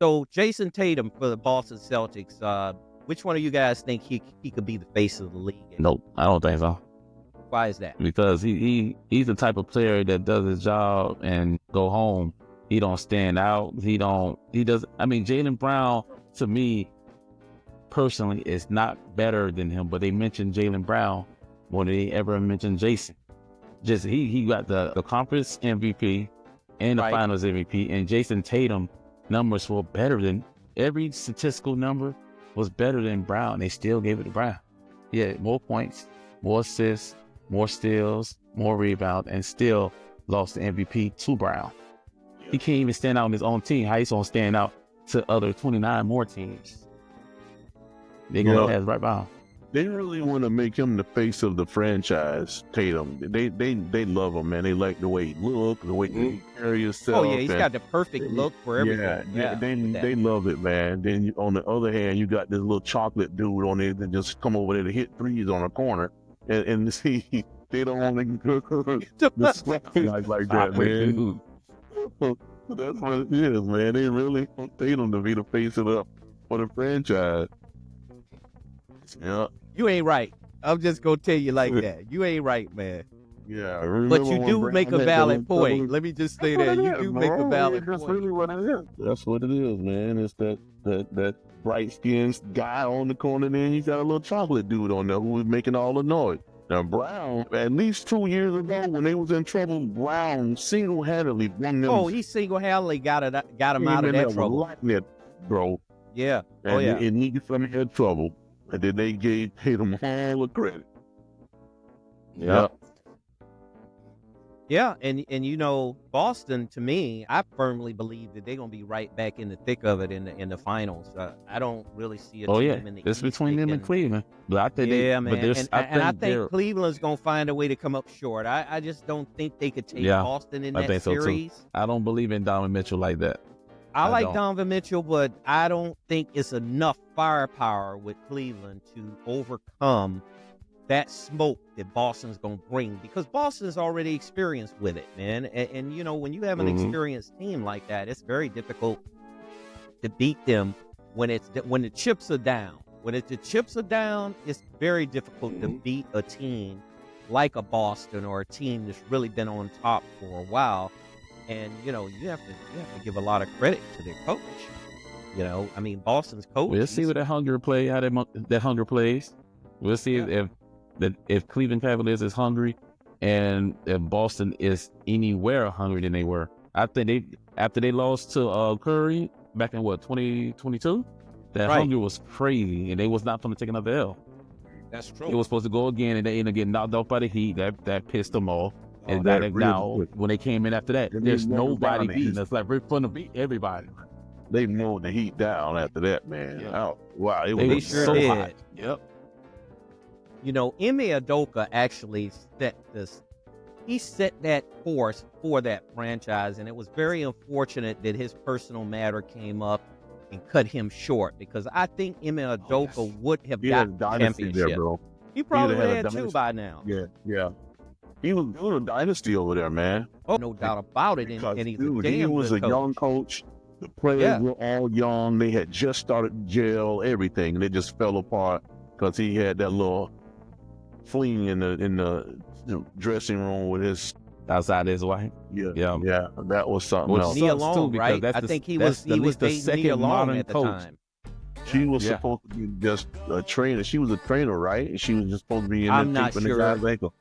So Jason Tatum for the Boston Celtics. Which one of you guys think he could be the face of the league? Nope, I don't think so. Why is that? Because he's the type of player that does his job and go home. He don't stand out. He does. I mean, Jaylen Brown to me personally is not better than him, but they mentioned Jaylen Brown more than they ever mentioned Jason. Just he got the conference MVP and the finals MVP, and Jason Tatum numbers were better than every statistical number was better than Brown. They still gave it to Brown. He had more points, more assists, more steals, more rebounds, and still lost the MVP to Brown. He can't even stand out on his own team. How he's gonna stand out to other 29 more teams? They gonna pass right by him. They really want to make him the face of the franchise, Tatum. They love him, man. They like the way he look, the way he carry himself. Oh yeah, he's got the perfect look for everything. Yeah, they love it, man. Then on the other hand, you got this little chocolate dude on there that just come over there to hit threes on a corner, and see they don't want to slap like that, man. That's what it is, man. They really want Tatum to be the face of for the franchise. Yeah. You ain't right. I'm just gonna tell you like that. You ain't right, man. Yeah, but you do make a valid point. Let me just say that you do make a valid point. That's really what it is. That's what it is, man. It's that bright skinned guy on the corner. Then you got a little chocolate dude on there who was making all the noise. Now Brown, at least 2 years ago when they was in trouble, Brown single-handedly won them. Oh, he single-handedly got him out of that trouble. Bro. Yeah. And he had trouble. And then they gave Tatum all the credit. Yeah. Yeah, and you know, Boston, to me, I firmly believe that they're gonna be right back in the thick of it in the finals. I don't really see a team in the it's East between them and Cleveland. But I think man. I think Cleveland's gonna find a way to come up short. I just don't think they could take Boston in that series. So too. I don't believe in Donovan Mitchell like that. I like Donovan Mitchell, but I don't think it's enough firepower with Cleveland to overcome that smoke that Boston's going to bring, because Boston's already experienced with it, man. And you know, when you have an experienced team like that, it's very difficult to beat them when the chips are down. When the chips are down, it's very difficult to beat a team like a Boston or a team that's really been on top for a while. And you know, you have to give a lot of credit to their coach. You know, I mean, Boston's coach. We'll see what that hunger play, how that hunger plays. We'll see if Cleveland Cavaliers is hungry, and if Boston is anywhere hungrier than they were. I think after they lost to Curry back in 2022, that hunger was crazy, and they was not going to take another L. That's true. It was supposed to go again, and they ended up getting knocked off by the Heat. That pissed them off. And now, when they came in after that, there's nobody beating us. Like, we're going to beat everybody. They mowed the Heat down after that, man. Yeah. Oh, wow, it was so hot. Yep. You know, Ime Udoka actually set that course for that franchise, and it was very unfortunate that his personal matter came up and cut him short, because I think Ime Udoka would have got the championship. There, bro. He probably would have had two by now. Yeah. He was doing a dynasty over there, man. Oh, no doubt about it. And he was a young coach. The players were all young. They had just started jail, everything. They just fell apart because he had that little fling in the dressing room with his outside his wife. Yeah. That was something else. Nia Long, right? I think he was dating Nia Long at the time. She was supposed to be just a trainer. She was a trainer, right? And she was just supposed to be in the guy's ankle.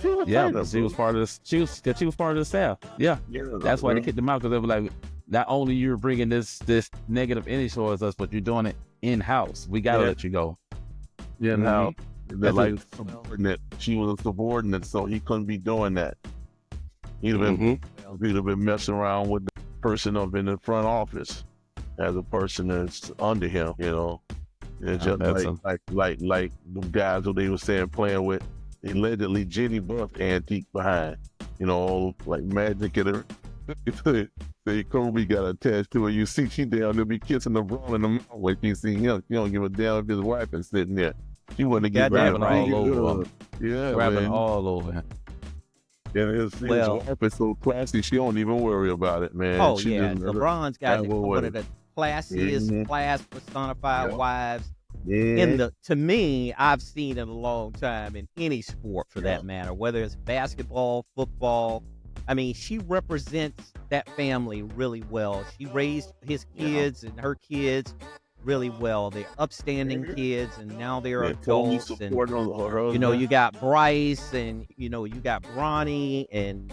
She was part of the staff. Yeah. That's why they kicked them out, because they were like, not only you're bringing this negative energy towards us, but you're doing it in house. We gotta let you go. Yeah. Now, subordinate. She was a subordinate, so he couldn't be doing that. He'd have been messing around with the person up in the front office as a person that's under him. You know, it's just like the guys who they were saying playing with. Allegedly Jenny Buff antique behind, you know, like Magic and say Kobe got attached to her. You see she down there be kissing the ball in the mouth when you see him. You don't give a damn if his wife is sitting there. She wouldn't get grabbing all over him. Yeah, grabbing all over him. And his Well, wife is so classy, she don't even worry about it, man. oh She yeah, just LeBron's got have her one of way. the classiest, Mm-hmm. class personified Yep. wives Yeah. to me, I've seen in a long time in any sport for Yeah. that matter, whether it's basketball, football. I mean, she represents that family really well. She raised his kids and her kids really well. They're upstanding kids, and now they're Yeah, totally adults. And supporting her you know, husband. you got Bryce, and you know, you got Bronny, and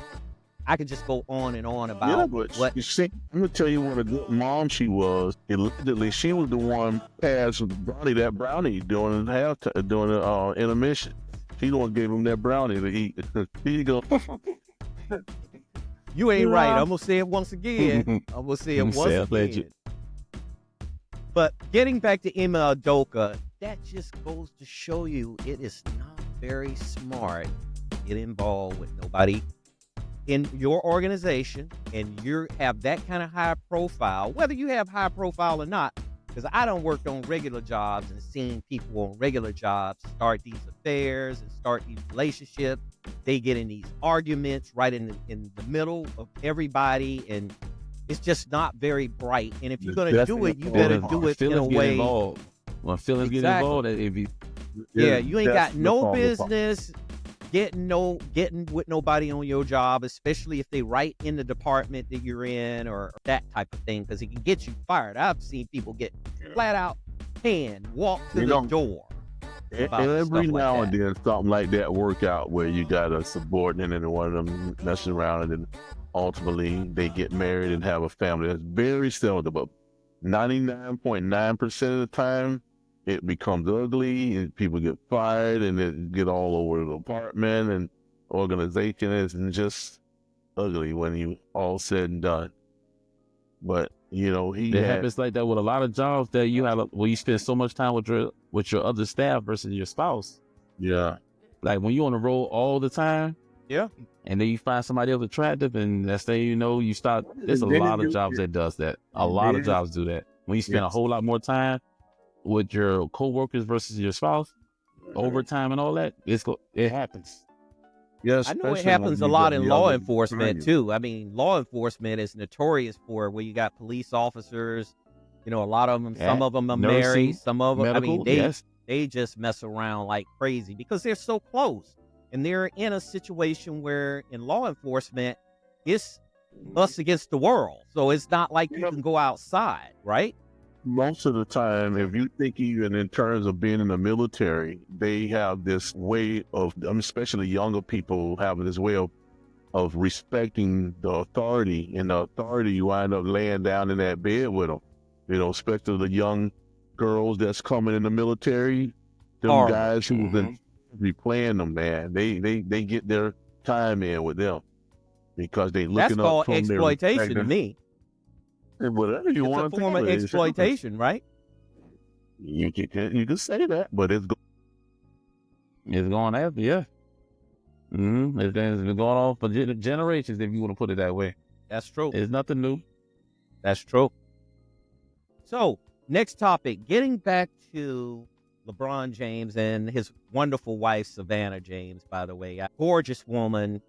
I could just go on and on Yeah, about but what. you see, I'm gonna tell you what a good mom she was. Allegedly, she was the one passed Brownie that brownie during the during the intermission. She the one gave him that brownie to eat. Here you go. You ain't right. Yeah. I'm gonna say it once again. I'm gonna say it once Self-legend. again. But getting back to Ime Udoka, that just goes to show you it is not very smart to get involved with nobody in your organization, and you have that kind of high profile, whether you have high profile or not. Because I don't work on regular jobs and seeing people on regular jobs start these affairs and start these relationships. They get in these arguments right in the middle of everybody, and it's just not very bright. And if you're It's going to do definitely it, you a better fall do apart. it in a Feelings get way. involved. When feelings get Exactly. involved, if you Yeah, It's you ain't got definitely no fall apart. business getting with nobody on your job, especially if they right in the department that you're in or that type of thing, because it can get you fired. I've seen people get flat out panned, walk to You the know, door about and every stuff like now and that. then something like that work out where you got a subordinate and one of them messing around, and then ultimately they get married and have a family. That's very seldom, but 99.9% of the time it becomes ugly and people get fired and it get all over the apartment and organization is just ugly when you all said and done. But you know, he it had happens like that with a lot of jobs that you have where you spend so much time with your other staff versus your spouse. yeah. Like when you're on the road all the time, Yeah. and then you find somebody else attractive, and next thing you know, you start. There's a And then lot of you- jobs that does that. A and lot of then- jobs do that. When you spend a Yes. whole lot more time with your coworkers versus your spouse, overtime and all that, it happens. Yes, I know it happens a lot in law enforcement too. I mean, law enforcement is notorious for where you got police officers. You know, a lot of them, some of them are Nursing, married, some of them, I mean, medical, yes. they just mess around like crazy because they're so close. And they're in a situation where in law enforcement, it's us against the world. So it's not like you can go outside, right? Most of the time, if you think even in terms of being in the military, they have this way of, especially younger people, having this way of respecting the authority, and the authority you wind up laying down in that bed with them. You know, especially the young girls that's coming in the military, them Horrible. guys who've been replaying them, man, they get their time in with them because they That's looking up called from their exploitation to me. and whatever you It's a want to form of exploitation, right? You can say that, but it's It's going after, yeah. It's been going on for generations, if you want to put it that way. That's true. It's nothing new. That's true. So, next topic, getting back to LeBron James and his wonderful wife, Savannah James, by the way. A gorgeous woman,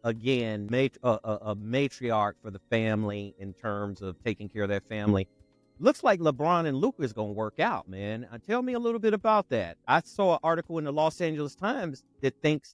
again, a matriarch for the family in terms of taking care of their family. Looks like LeBron and Luka is going to work out, man. Tell me a little bit about that. I saw an article in the Los Angeles Times that thinks